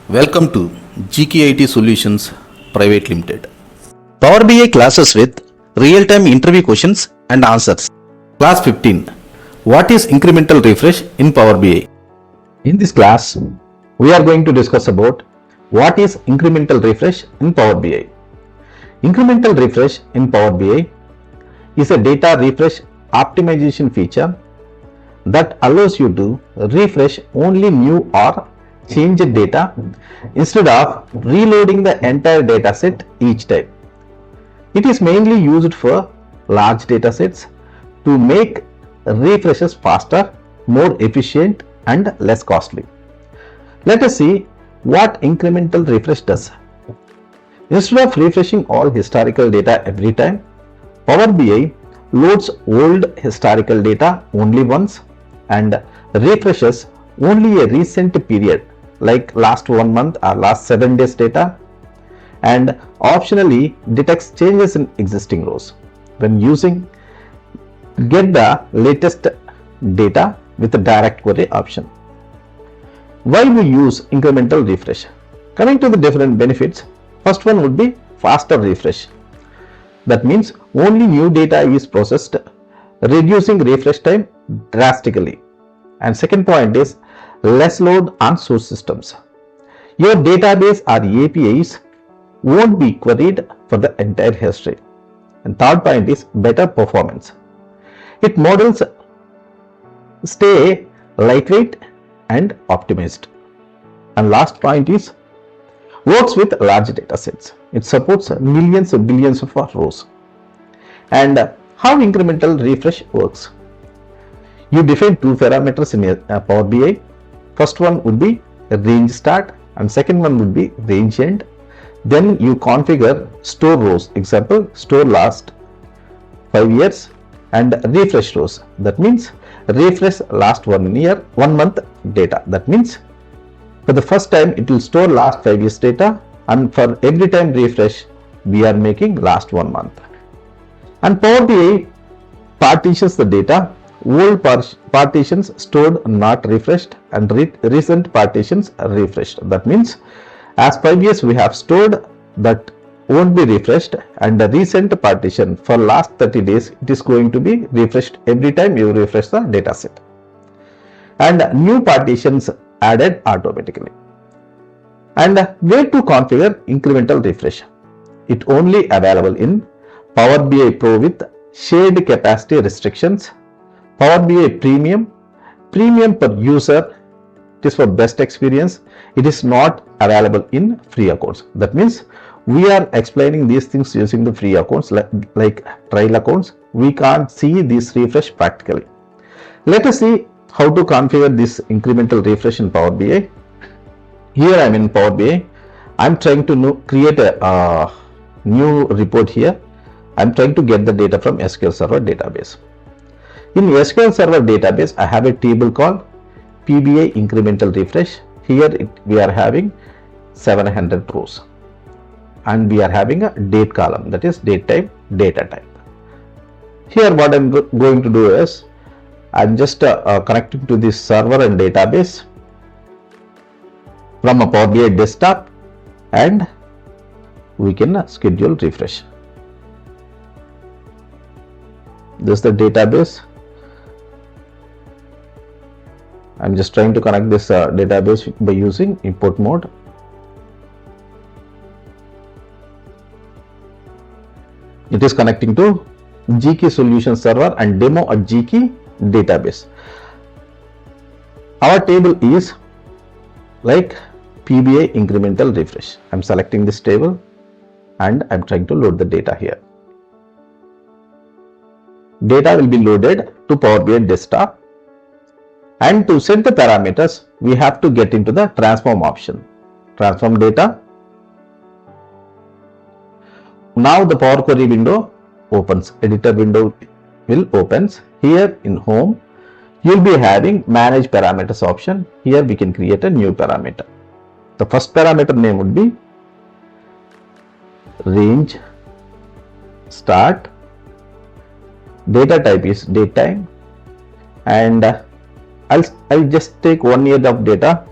Welcome to GKey Solutions Private Limited. Power BI classes with real-time interview questions and answers. Class 15. What is incremental refresh in Power BI? In this class, we are going to discuss about what is incremental refresh in Power BI. Incremental refresh in Power BI is a data refresh optimization feature that allows you to refresh only new or changed data instead of reloading the entire dataset each time. It is mainly used for large datasets to make refreshes faster, more efficient and less costly. Let us see what incremental refresh does. Instead of refreshing all historical data every time, Power BI loads old historical data only once and refreshes only a recent period like last 1 month or last 7 days data, and optionally detects changes in existing rows. When using get the latest data with the direct query option. Why we use incremental refresh? Coming to the different benefits, first one would be faster refresh. That means only new data is processed, reducing refresh time drastically. And second point is less load on source systems. Your database or APIs won't be queried for the entire history. And third point is better performance. It models stay lightweight and optimized. And last point is works with large data sets. It supports millions and billions of rows. And how incremental refresh works? You define two parameters in a Power BI. First one would be range start and second one would be range end. Then you configure store rows, example store last 5 years, and refresh rows. That means refresh last 1 month data. That means for the first time it will store last 5 years data, and for every time refresh we are making last 1 month. And Power BI partitions the data. Old partitions stored not refreshed and recent partitions refreshed. That means as 5 years we have stored that won't be refreshed, and the recent partition for last 30 days it is going to be refreshed every time you refresh the data set. And new partitions added automatically. And where to configure incremental refresh? It only available in Power BI Pro with shared capacity restrictions, Power BI Premium per user. It is for best experience. It is not available in free accounts. That means we are explaining these things using the free accounts like trial accounts. We can't see this refresh practically. Let us see how to configure this incremental refresh in Power BI. Here I am in Power BI. I am trying to create a new report here. I am trying to get the data from SQL Server database. In SQL Server database, I have a table called PBI incremental refresh. Here we are having 700 rows and we are having a date column, that is date type, data type. Here what I am going to do is I am just connecting to this server and database from a Power BI desktop, and we can schedule refresh. This is the database. I'm just trying to connect this database by using import mode. It is connecting to GKey solution server and demo at GKey database. Our table is like PBI incremental refresh. I'm selecting this table and I'm trying to load the data here. Data will be loaded to Power BI desktop. And to set the parameters, we have to get into the transform option. Transform data. Now the Power Query window opens. Editor window will opens. Here in home, you will be having manage parameters option. Here we can create a new parameter. The first parameter name would be range start. Data type is date time, and I'll just take 1 year of data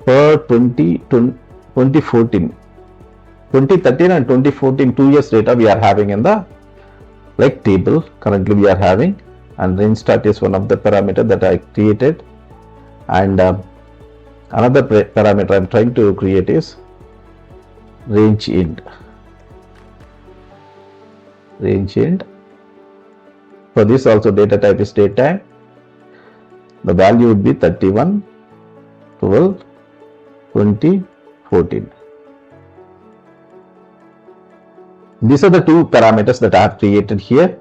for 2014, 2013 and 2014 2 years data we are having in the like table currently we are having, and range start is one of the parameter that I created, and another parameter I am trying to create is range end. For this also data type is date time. The value would be 31/12/2014. These are the two parameters that I have created here.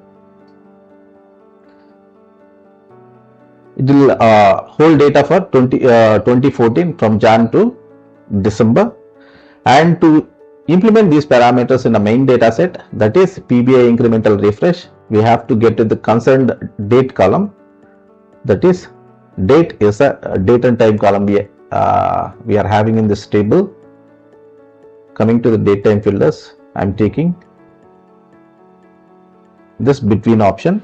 It will hold data for 2014 from Jan to December, and to implement these parameters in a main data set, that is PBI incremental refresh, we have to get to the concerned date column. That is, date is a date and time column we are having in this table. Coming to the date time filters, I am taking this between option.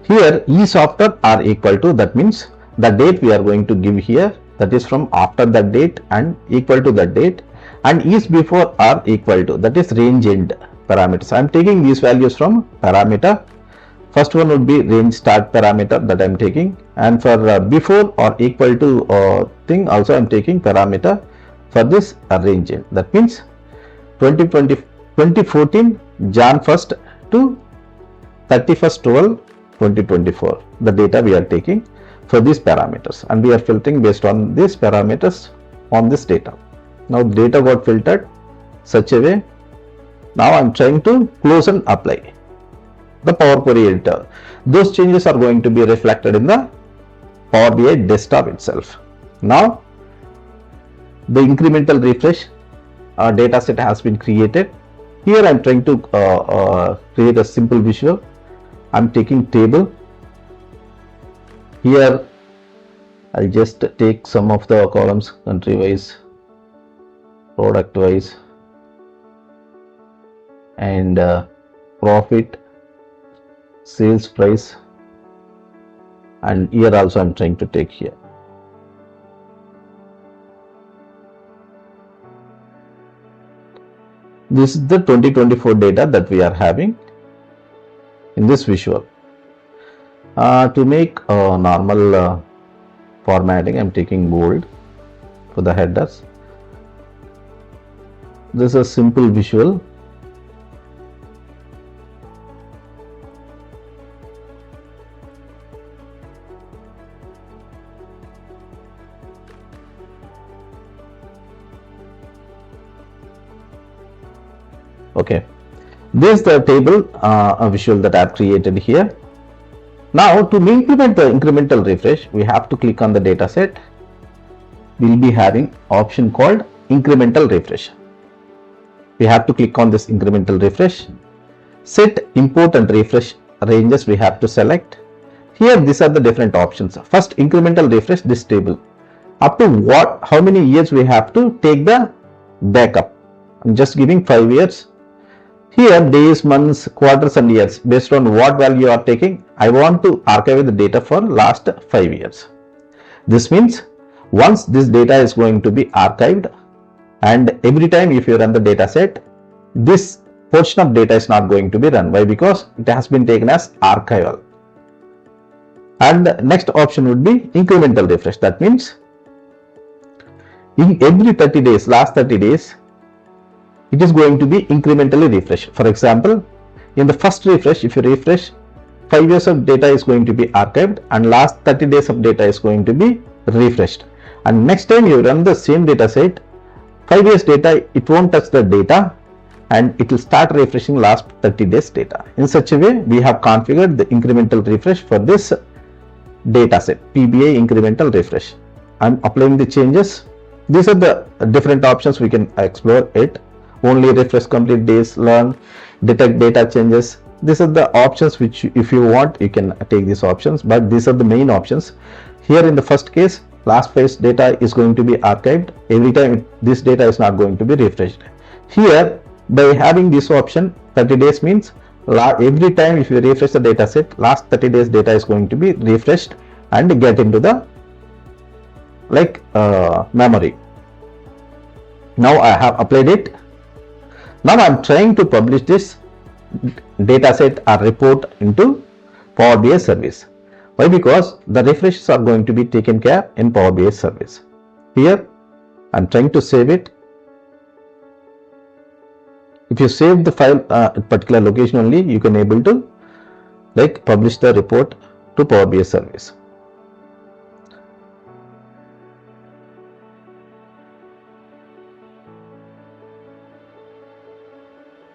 Here is after or equal to, that means the date we are going to give here, that is from after that date and equal to that date, and is before or equal to, that is range end parameters. I am taking these values from parameter. First one would be range start parameter that I am taking, and for before or equal to thing also I am taking parameter for this range end. That means 2014 Jan 1st to 31/12/2024, the data we are taking for these parameters, and we are filtering based on these parameters on this data. Now data got filtered such a way. Now I am trying to close and apply the Power Query editor. Those changes are going to be reflected in the Power BI desktop itself. Now the incremental refresh data set has been created. Here I am trying to create a simple visual. I am taking table. Here I'll just take some of the columns, country wise, product wise, and profit, sales price, and here also I'm trying to take here. This is the 2024 data that we are having in this visual. To make a normal formatting, I'm taking bold for the headers. This is a simple visual. Okay, this is the table visual that I have created here. Now to implement the incremental refresh, we have to click on the data set. We will be having option called incremental refresh. We have to click on this incremental refresh. Set import and refresh ranges we have to select. Here these are the different options. First, incremental refresh this table. Up to what, how many years we have to take the backup. I'm just giving 5 years. Here days, months, quarters and years, based on what value you are taking. I want to archive the data for last 5 years. This means once this data is going to be archived, and every time if you run the data set, this portion of data is not going to be run. Why? Because it has been taken as archival. And next option would be incremental refresh. That means in every 30 days, last 30 days, it is going to be incrementally refreshed. For example, in the first refresh, if you refresh, 5 years of data is going to be archived and last 30 days of data is going to be refreshed. And next time you run the same data set, 5 years data, it won't touch the data and it will start refreshing last 30 days data. In such a way, we have configured the incremental refresh for this data set, PBI incremental refresh. I'm applying the changes. These are the different options we can explore it. Only refresh complete days, learn, detect data changes. These are the options which if you want, you can take these options, but these are the main options. Here in the first case, last phase data is going to be archived. Every time this data is not going to be refreshed. Here, by having this option, 30 days means every time if you refresh the data set, last 30 days data is going to be refreshed and get into the memory. Now I have applied it. Now I am trying to publish this dataset or report into Power BI service. Why? Because the refreshes are going to be taken care in Power BI service. Here I am trying to save it. If you save the file at particular location only, you can able to publish the report to Power BI service.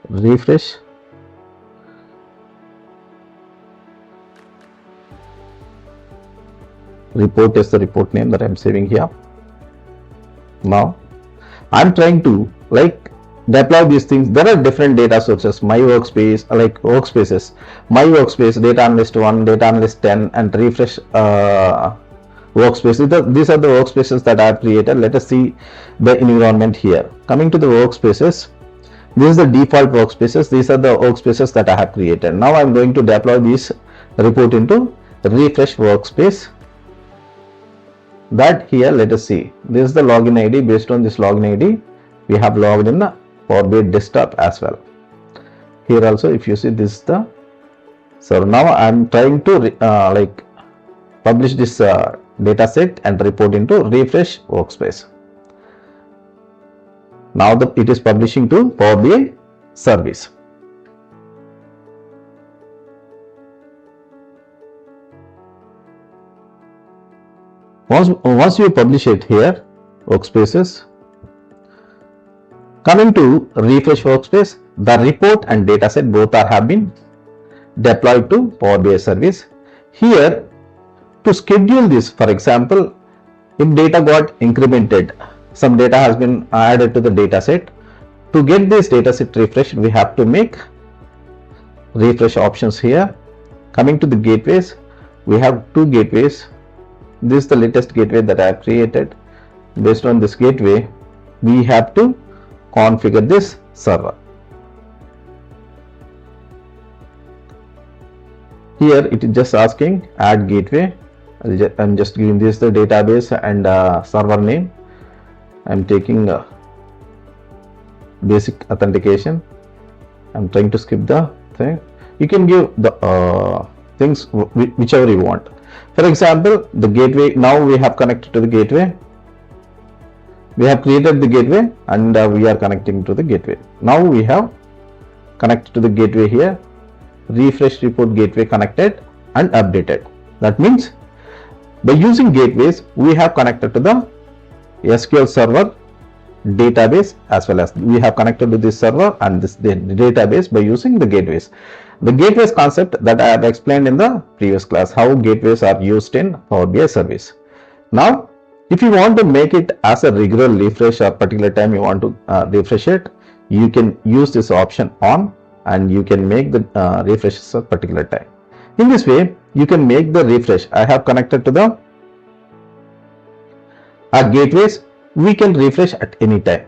Refresh. Report is the report name that I am saving here. Now I am trying to deploy these things. There are different data sources, my workspace, workspaces, my workspace, data analyst 1, data analyst 10, and refresh workspace. These are the workspaces that I have created. Let us see the environment here. Coming to the workspaces, this is the default workspaces. These are the workspaces that I have created. Now I am going to deploy this report into refresh workspace. That here, let us see. This is the login ID. Based on this login ID, we have logged in the Power BI desktop as well. Here also, if you see, this is the. So now I am trying to publish this data set and report into refresh workspace. Now it is publishing to Power BI service. Once you publish it here, workspaces, coming to refresh workspace, the report and dataset both have been deployed to Power BI service. Here, to schedule this, for example, if data got incremented, some data has been added to the dataset. To get this dataset refreshed, we have to make refresh options here. Coming to the gateways, we have two gateways. This is the latest gateway that I have created. Based on this gateway, we have to configure this server. Here it is just asking add gateway. I'm just giving this the database and server name. I'm taking basic authentication. I'm trying to skip the thing. You can give the things whichever you want. For example, the gateway, now we have connected to the gateway. We have created the gateway and we are connecting to the gateway. Now we have connected to the gateway here. Refresh report gateway connected and updated. That means by using gateways, we have connected to the SQL server database as well as we have connected to this server and this database by using the gateways. The gateways concept that I have explained in the previous class, how gateways are used in Power BI service. Now, if you want to make it as a regular refresh or particular time you want to refresh it, you can use this option on and you can make the refreshes at particular time. In this way, you can make the refresh. I have connected to the gateways. We can refresh at any time.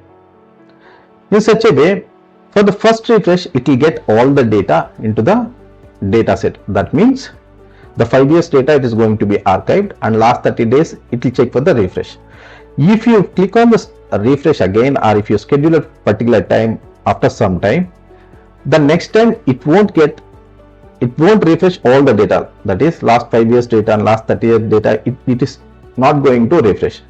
In such a way, for the first refresh, it will get all the data into the data set. That means the 5 years data, it is going to be archived, and last 30 days it will check for the refresh. If you click on this refresh again, or if you schedule a particular time after some time, the next time it won't refresh all the data, that is last 5 years data and last 30 years data. It is not going to refresh.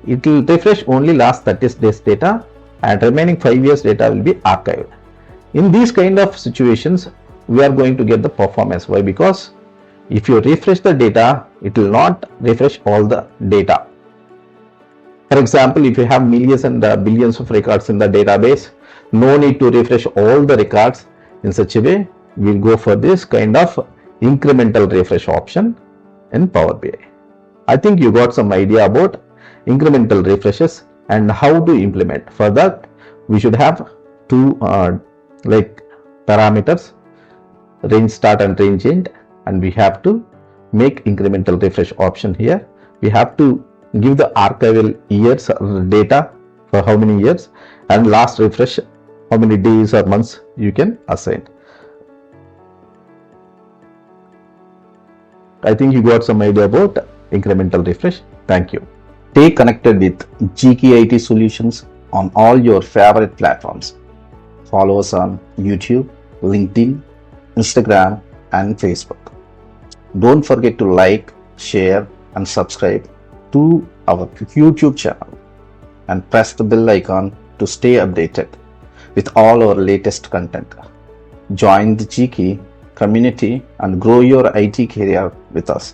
It will refresh only last 30 days data, and remaining 5 years data will be archived. In these kind of situations, we are going to get the performance. Why? Because if you refresh the data, it will not refresh all the data. For example, if you have millions and billions of records in the database, no need to refresh all the records. In such a way, we'll go for this kind of incremental refresh option in Power BI. I think you got some idea about incremental refreshes and how to implement. For that, we should have two parameters, range start and range end, and we have to make incremental refresh option here. We have to give the archival years data for how many years, and last refresh how many days or months you can assign. I think you got some idea about incremental refresh. Thank you. Stay connected with GKey IT solutions on all your favorite platforms. Follow us on YouTube, LinkedIn, Instagram, and Facebook. Don't forget to like, share, and subscribe to our YouTube channel and press the bell icon to stay updated with all our latest content. Join the GKey community and grow your IT career with us.